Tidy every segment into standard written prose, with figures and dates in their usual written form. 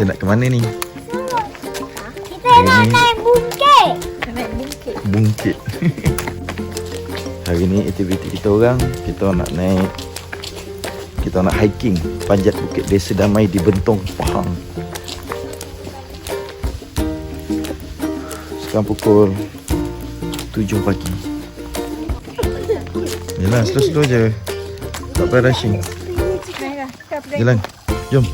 Kita nak ke mana ni? Kita nak naik bukit. Bukit. Hari ni aktiviti kita orang, kita nak naik, kita nak hiking panjat Bukit Desa Damai di Bentong, Pahang. Sekarang pukul 7 pagi. Yalah, slow-slow je. Tak payah rushing. Jalan, jom.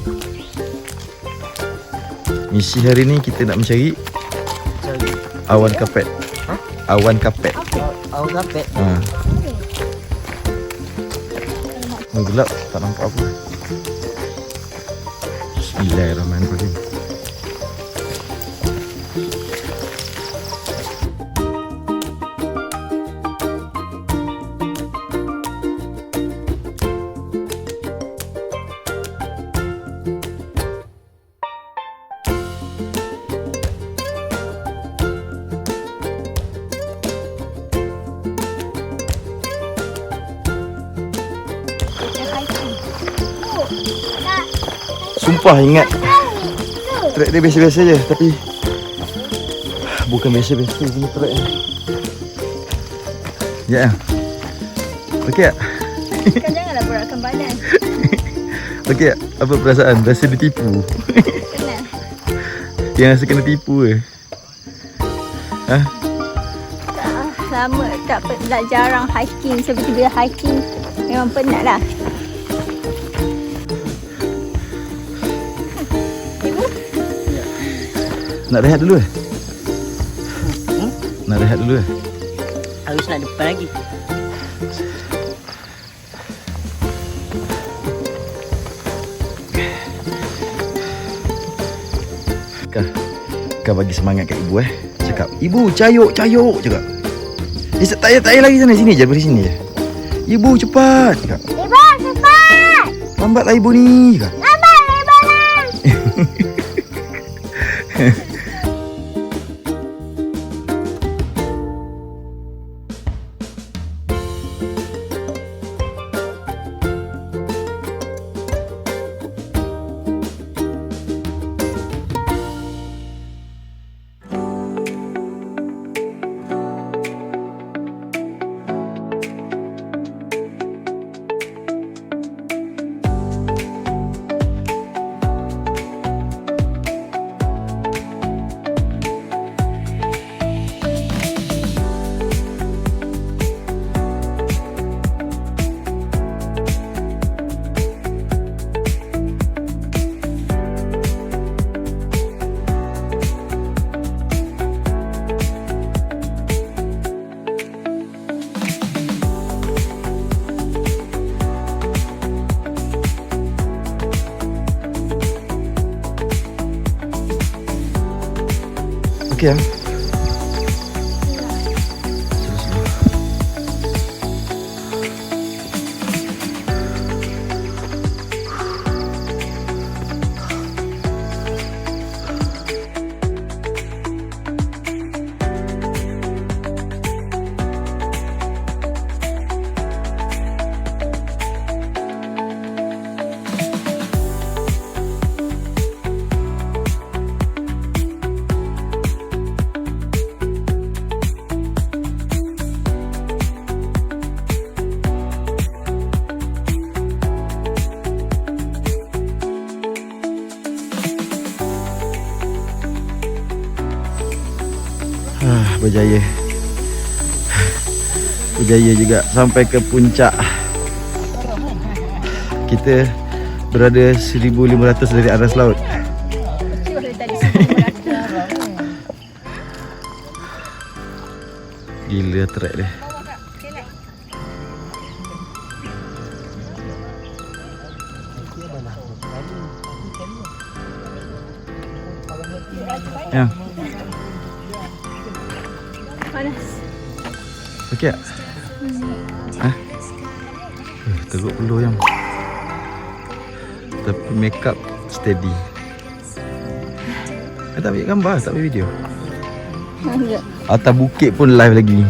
Misi hari ni kita nak mencari awan kapet. Awan kapet. Awan kapet. Gelap, tak nampak apa. Bismillahirrahmanirrahim. Sumpah ingat trek dia biasa-biasa je, tapi bukan biasa-biasa punya trek ni. Ya. Okey tak? Kan janganlah beratkan badan. Okey tak? Apa perasaan? Rasa ditipu? Kenal. Yang rasa kena tipu ke? Ha? Lama tak jarang hiking. Seperti bila hiking memang penat lah. Nak rehat dulu ke? Nak rehat dulu ke? Harus nak depan lagi. Kau bagi semangat kat ibu Cakap, ibu cayuk cakap. Tak payah lagi sana, sini je, beri sini je. Ibu cepat cakap. Ibu cepat. Lambatlah ibu ni cakap. Lambat lah. Okey ah. Berjaya. Berjaya juga sampai ke puncak. Kita berada 1,500 dari aras laut. Gila trek dia. Ya. Panas. Okey tak? Ha? Teruk peluh yang. Tapi make up steady. Tak ambil gambar, tak ambil video. Enggak. Atas bukit pun live lagi.